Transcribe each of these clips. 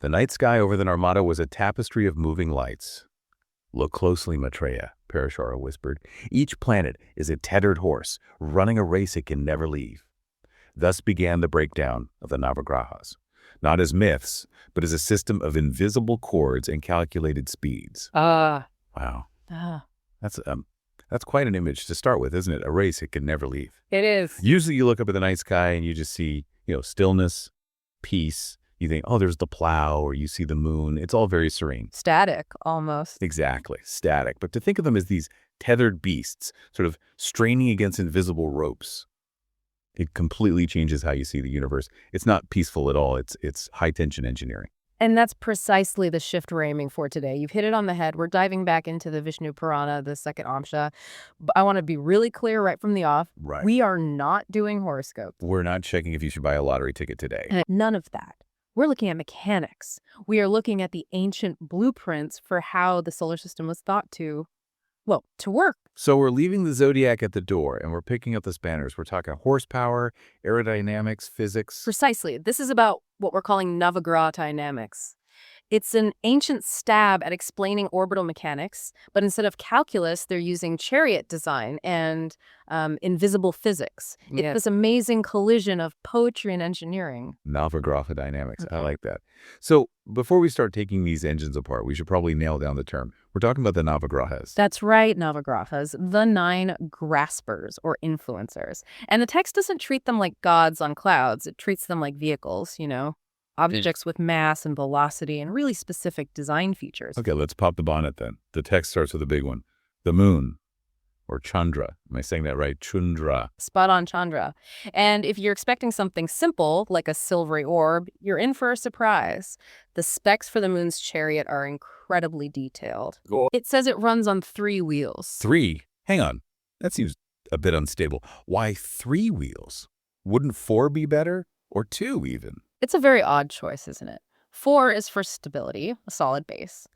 The night sky over the Narmada was a tapestry of moving lights. Look closely, Maitreya, Parashara whispered. Each planet is a tethered horse, running a race it can never leave. Thus began the breakdown of the Navagrahas, not as myths, but as a system of invisible chords and calculated speeds. Wow. That's quite an image to start with, isn't it? A race it can never leave. It is. Usually you look up at the night sky and you just see, stillness, peace. You think, oh, there's the plow, or you see the moon. It's all very serene. Static, almost. Exactly, static. But to think of them as these tethered beasts, sort of straining against invisible ropes, it completely changes how you see the universe. It's not peaceful at all. It's high-tension engineering. And that's precisely the shift we're aiming for today. You've hit it on the head. We're diving back into the Vishnu Purana, the second Amsha. But I want to be really clear right from the off. Right. We are not doing horoscopes. We're not checking if you should buy a lottery ticket today. None of that. We're looking at mechanics. We are looking at the ancient blueprints for how the solar system was thought to work. So we're leaving the zodiac at the door, and we're picking up the spanners. We're talking horsepower, aerodynamics, physics. Precisely. This is about what we're calling Navagraha Dynamics. It's an ancient stab at explaining orbital mechanics, but instead of calculus, they're using chariot design and invisible physics. Yeah. It's this amazing collision of poetry and engineering. Navagraha Dynamics. I like that. So before we start taking these engines apart, we should probably nail down the term. We're talking about the Navagrahas. That's right, Navagrahas, the 9 graspers or influencers. And the text doesn't treat them like gods on clouds. It treats them like vehicles, objects with mass and velocity and really specific design features. Okay, let's pop the bonnet then. The text starts with a big one. The moon, or Chandra. Am I saying that right? Chundra. Spot on, Chandra. And if you're expecting something simple, like a silvery orb, you're in for a surprise. The specs for the moon's chariot are incredibly detailed. Cool. It says it runs on 3 wheels. 3? Hang on. That seems a bit unstable. Why 3 wheels? Wouldn't 4 be better? Or 2 even? It's a very odd choice, isn't it? 4 is for stability, a solid base.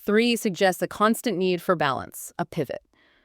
3 suggests a constant need for balance, a pivot.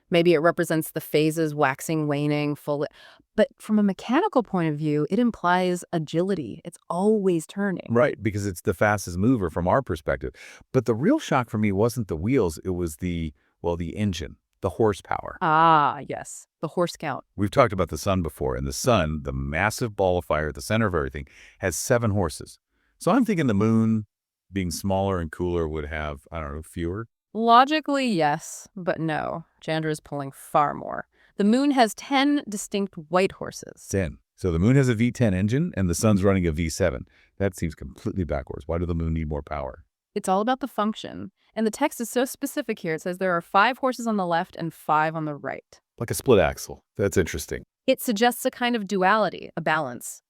Maybe it represents the phases, waxing, waning, full. But from a mechanical point of view, it implies agility. It's always turning. Right, because it's the fastest mover from our perspective. But the real shock for me wasn't the wheels, it was the engine, the horsepower. Ah, yes, the horse count. We've talked about the sun before, and the sun, the massive ball of fire at the center of everything, has 7 horses. So I'm thinking the moon, being smaller and cooler, would have, fewer. Logically, yes, but no. Chandra is pulling far more. The moon has 10 distinct white horses. 10. So the moon has a V10 engine, and the sun's running a V7. That seems completely backwards. Why does the moon need more power? It's all about the function. And the text is so specific here. It says there are 5 horses on the left and 5 on the right. Like a split axle. That's interesting. It suggests a kind of duality, a balance.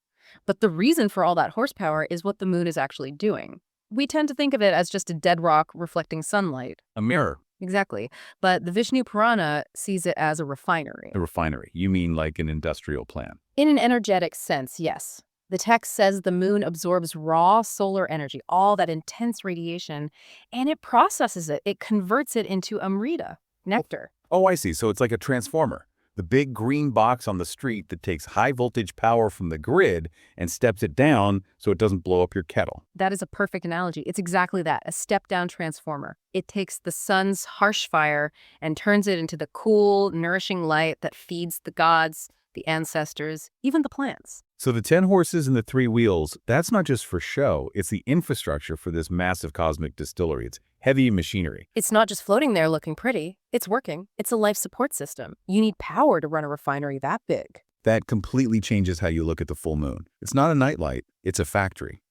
But the reason for all that horsepower is what the moon is actually doing. We tend to think of it as just a dead rock reflecting sunlight. A mirror. Exactly. But the Vishnu Purana sees it as a refinery. A refinery. You mean like an industrial plant? In an energetic sense, yes. The text says the moon absorbs raw solar energy, all that intense radiation, and it processes it. It converts it into amrita, nectar. Oh, I see. So it's like a transformer. The big green box on the street that takes high voltage power from the grid and steps it down so it doesn't blow up your kettle. That is a perfect analogy. It's exactly that, a step-down transformer. It takes the sun's harsh fire and turns it into the cool, nourishing light that feeds the gods, the ancestors, even the plants. So the 10 horses and the 3 wheels, that's not just for show. It's the infrastructure for this massive cosmic distillery. It's heavy machinery. It's not just floating there looking pretty. It's working. It's a life support system. You need power to run a refinery that big. That completely changes how you look at the full moon. It's not a nightlight. It's a factory.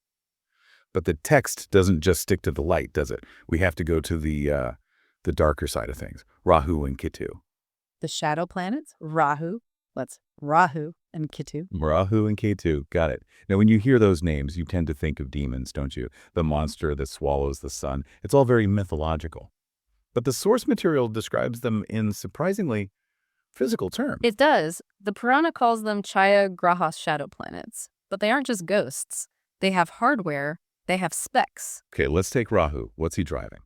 But the text doesn't just stick to the light, does it? We have to go to the darker side of things. Rahu and Ketu. The shadow planets, Rahu. Rahu and Ketu. Rahu and Ketu. Got it. Now, when you hear those names, you tend to think of demons, don't you? The monster that swallows the sun. It's all very mythological. But the source material describes them in surprisingly physical terms. It does. The Purana calls them Chaya Grahas shadow planets. But they aren't just ghosts. They have hardware. They have specs. Okay, let's take Rahu. What's he driving?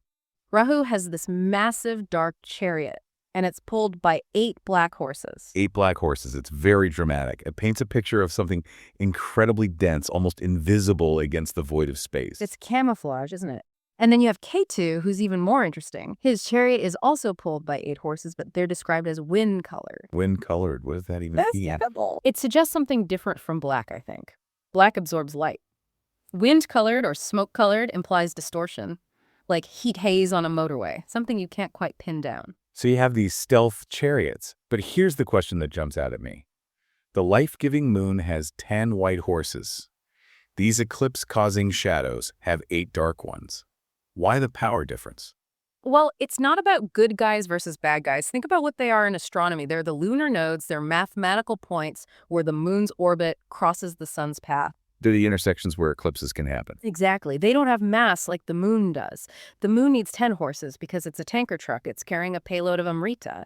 Rahu has this massive dark chariot. and it's pulled by 8 black horses. 8 black horses. It's very dramatic. It paints a picture of something incredibly dense, almost invisible against the void of space. It's camouflage, isn't it? And then you have Ketu, who's even more interesting. His chariot is also pulled by 8 horses, but they're described as wind-colored. Wind-colored. What does that even mean? It suggests something different from black, I think. Black absorbs light. Wind-colored or smoke-colored implies distortion, like heat haze on a motorway, something you can't quite pin down. So you have these stealth chariots. But here's the question that jumps out at me. The life-giving moon has 10 white horses. These eclipse-causing shadows have 8 dark ones. Why the power difference? Well, it's not about good guys versus bad guys. Think about what they are in astronomy. They're the lunar nodes. They're mathematical points where the moon's orbit crosses the sun's path. They're the intersections where eclipses can happen. Exactly. They don't have mass like the moon does. The moon needs 10 horses because it's a tanker truck. It's carrying a payload of Amrita.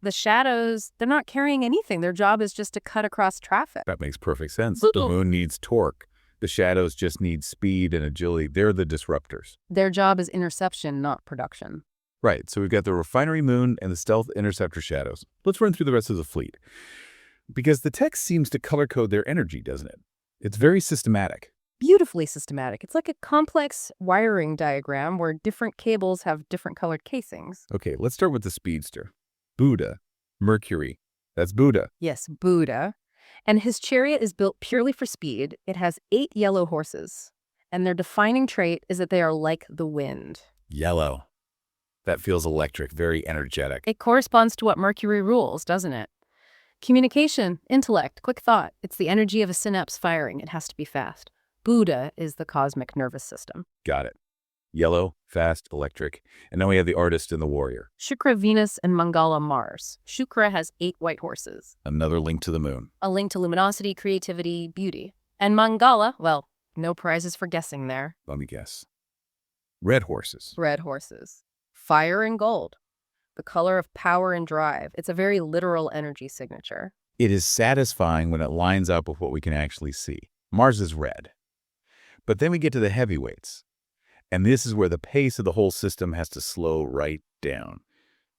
The shadows, they're not carrying anything. Their job is just to cut across traffic. That makes perfect sense. The moon needs torque. The shadows just need speed and agility. They're the disruptors. Their job is interception, not production. Right, so we've got the refinery moon and the stealth interceptor shadows. Let's run through the rest of the fleet. Because the text seems to color code their energy, doesn't it? It's very systematic. Beautifully systematic. It's like a complex wiring diagram where different cables have different colored casings. Okay, let's start with the speedster. Buddha, Mercury. That's Buddha. Yes, Buddha. And his chariot is built purely for speed. It has 8 yellow horses. And their defining trait is that they are like the wind. Yellow. That feels electric, very energetic. It corresponds to what Mercury rules, doesn't it? Communication, intellect, quick thought. It's the energy of a synapse firing. It has to be fast. Buddha is the cosmic nervous system. Got it. Yellow, fast, electric. And now we have the artist and the warrior. Shukra, Venus, and Mangala, Mars. Shukra has 8 white horses. Another link to the moon. A link to luminosity, creativity, beauty. And Mangala, well, no prizes for guessing there. Let me guess. Red horses. Red horses. Fire and gold. The color of power and drive. It's a very literal energy signature. It is satisfying when it lines up with what we can actually see. Mars is red. But then we get to the heavyweights. And this is where the pace of the whole system has to slow right down.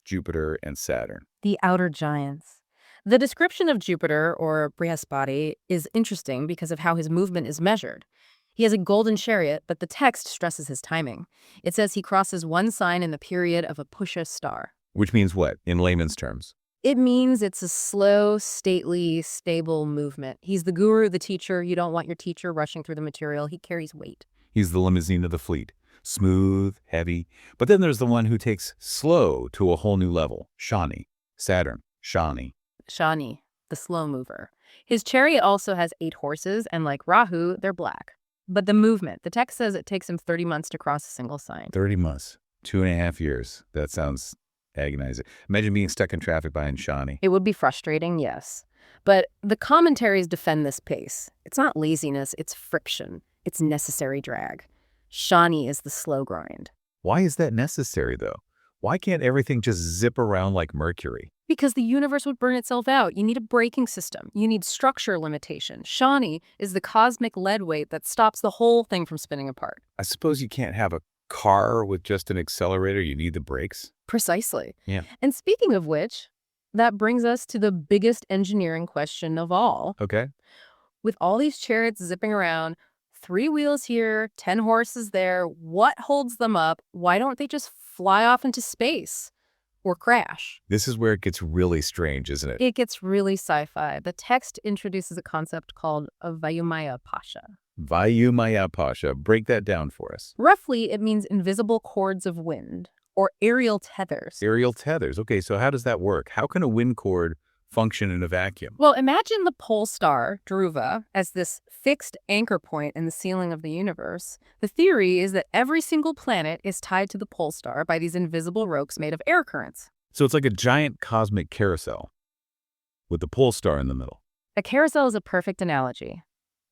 Jupiter and Saturn. The outer giants. The description of Jupiter, or Brihaspati, is interesting because of how his movement is measured. He has a golden chariot, but the text stresses his timing. It says he crosses one sign in the period of a Pusha star. Which means what, in layman's terms? It means it's a slow, stately, stable movement. He's the guru, the teacher. You don't want your teacher rushing through the material. He carries weight. He's the limousine of the fleet. Smooth, heavy. But then there's the one who takes slow to a whole new level. Shani. Saturn. Shani. Shani, the slow mover. His chariot also has 8 horses, and like Rahu, they're black. But the movement, the text says it takes him 30 months to cross a single sign. 30 months. 2.5 years. That sounds agonizing. Imagine being stuck in traffic behind Shani. It would be frustrating, yes. But the commentaries defend this pace. It's not laziness, it's friction. It's necessary drag. Shani is the slow grind. Why is that necessary, though? Why can't everything just zip around like Mercury? Because the universe would burn itself out. You need a braking system. You need structure limitation. Shani is the cosmic lead weight that stops the whole thing from spinning apart. I suppose you can't have a car with just an accelerator. You need the brakes. Precisely. Yeah. And speaking of which, that brings us to the biggest engineering question of all. Okay. With all these chariots zipping around, 3 wheels here, 10 horses there, what holds them up? Why don't they just fly off into space or crash? This is where it gets really strange, isn't it? It gets really sci-fi. The text introduces a concept called a Vayumaya Pasha. Vayumaya Pasha. Break that down for us. Roughly, it means invisible cords of wind or aerial tethers. Aerial tethers. Okay, so how does that work? How can a wind cord function in a vacuum? Well, imagine the pole star, Dhruva, as this fixed anchor point in the ceiling of the universe. The theory is that every single planet is tied to the pole star by these invisible ropes made of air currents. So it's like a giant cosmic carousel with the pole star in the middle. A carousel is a perfect analogy.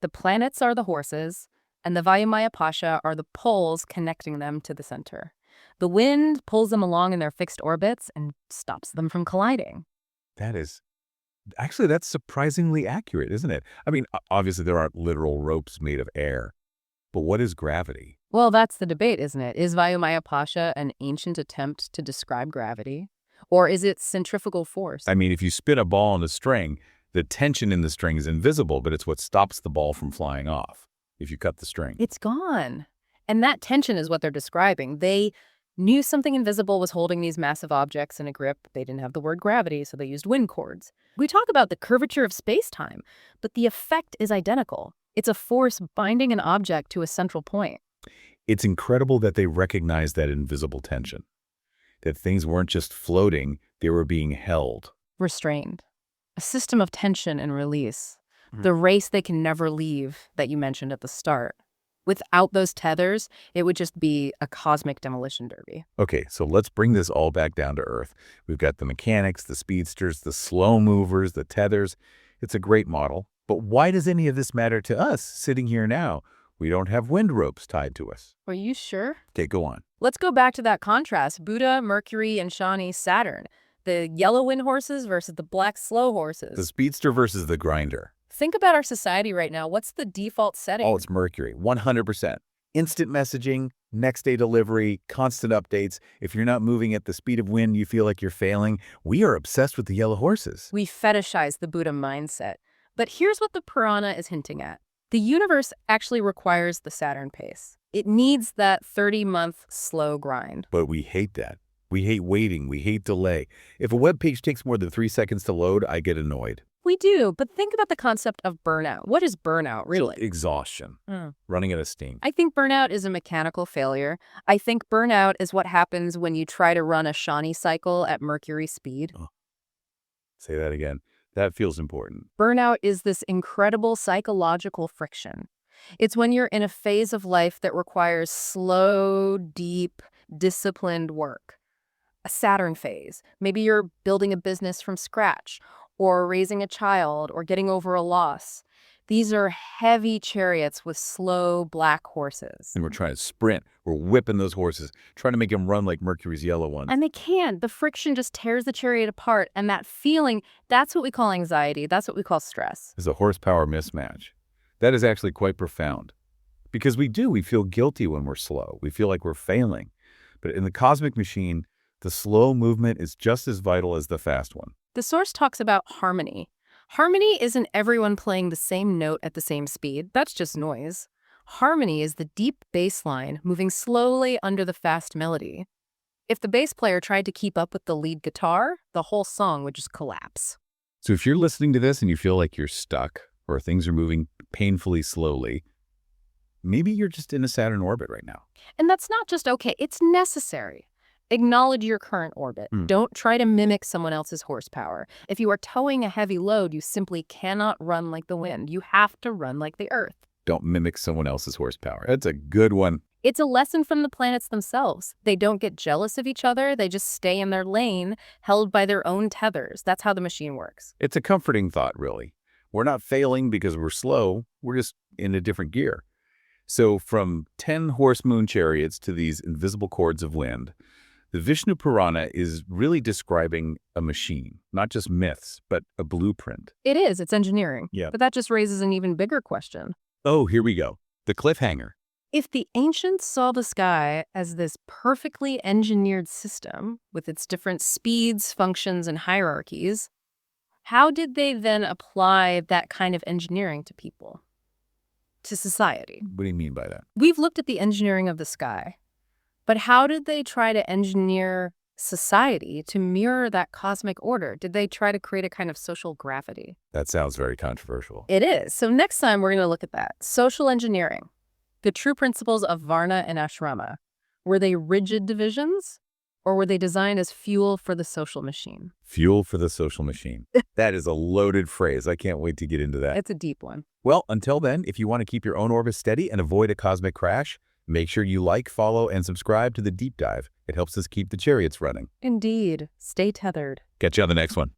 The planets are the horses, and the Vayumaya Pasha are the poles connecting them to the center. The wind pulls them along in their fixed orbits and stops them from colliding. That's surprisingly accurate, isn't it? I mean, obviously there aren't literal ropes made of air, but what is gravity? Well, that's the debate, isn't it? Is Vayumaya Pasha an ancient attempt to describe gravity? Or is it centrifugal force? I mean, if you spin a ball on a string, the tension in the string is invisible, but it's what stops the ball from flying off if you cut the string. It's gone. And that tension is what they're describing. They knew something invisible was holding these massive objects in a grip. They didn't have the word gravity, so they used wind cords. We talk about the curvature of space-time, but the effect is identical. It's a force binding an object to a central point. It's incredible that they recognized that invisible tension, that things weren't just floating, they were being held. Restrained. A system of tension and release. The race they can never leave that you mentioned at the start. Without those tethers, it would just be a cosmic demolition derby. Okay, so let's bring this all back down to Earth. We've got the mechanics, the speedsters, the slow movers, the tethers. It's a great model. But why does any of this matter to us sitting here now? We don't have wind ropes tied to us. Are you sure? Okay, go on. Let's go back to that contrast. Buddha, Mercury, and Shani, Saturn. The yellow wind horses versus the black slow horses. The speedster versus the grinder. Think about our society right now. What's the default setting? Oh, it's Mercury, 100%. Instant messaging, next day delivery, constant updates. If you're not moving at the speed of wind, you feel like you're failing. We are obsessed with the yellow horses. We fetishize the Buddha mindset. But here's what the Purana is hinting at. The universe actually requires the Saturn pace. It needs that 30-month slow grind. But we hate that. We hate waiting. We hate delay. If a web page takes more than 3 seconds to load, I get annoyed. We do, but think about the concept of burnout. What is burnout, really? Exhaustion. Running out of steam. I think burnout is a mechanical failure. I think burnout is what happens when you try to run a Shani cycle at Mercury speed. Oh. Say that again. That feels important. Burnout is this incredible psychological friction. It's when you're in a phase of life that requires slow, deep, disciplined work. A Saturn phase. Maybe you're building a business from scratch, or raising a child, or getting over a loss. These are heavy chariots with slow black horses. And we're trying to sprint. We're whipping those horses, trying to make them run like Mercury's yellow ones. And they can't. The friction just tears the chariot apart. And that feeling, that's what we call anxiety. That's what we call stress. It's a horsepower mismatch. That is actually quite profound. Because we feel guilty when we're slow. We feel like we're failing. But in the cosmic machine, the slow movement is just as vital as the fast one. The source talks about harmony. Harmony isn't everyone playing the same note at the same speed. That's just noise. Harmony is the deep bass line moving slowly under the fast melody. If the bass player tried to keep up with the lead guitar, the whole song would just collapse. So if you're listening to this and you feel like you're stuck or things are moving painfully slowly, maybe you're just in a Saturn orbit right now. And that's not just okay, it's necessary. Acknowledge your current orbit. Don't try to mimic someone else's horsepower. If you are towing a heavy load, you simply cannot run like the wind. You have to run like the Earth. Don't mimic someone else's horsepower. That's a good one. It's a lesson from the planets themselves. They don't get jealous of each other. They just stay in their lane, held by their own tethers. That's how the machine works. It's a comforting thought, really. We're not failing because we're slow. We're just in a different gear. So from 10 horse moon chariots to these invisible cords of wind, the Vishnu Purana is really describing a machine, not just myths, but a blueprint. It is. It's engineering. Yeah. But that just raises an even bigger question. Oh, here we go. The cliffhanger. If the ancients saw the sky as this perfectly engineered system with its different speeds, functions, and hierarchies, how did they then apply that kind of engineering to people, to society? What do you mean by that? We've looked at the engineering of the sky, but how did they try to engineer society to mirror that cosmic order? Did they try to create a kind of social gravity? That sounds very controversial. It is. So next time we're going to look at that. Social engineering. The true principles of Varna and Ashrama. Were they rigid divisions, or were they designed as fuel for the social machine? Fuel for the social machine. That is a loaded phrase. I can't wait to get into that. It's a deep one. Well, until then, if you want to keep your own orbit steady and avoid a cosmic crash, make sure you like, follow, and subscribe to The Deep Dive. It helps us keep the chariots running. Indeed. Stay tethered. Catch you on the next one.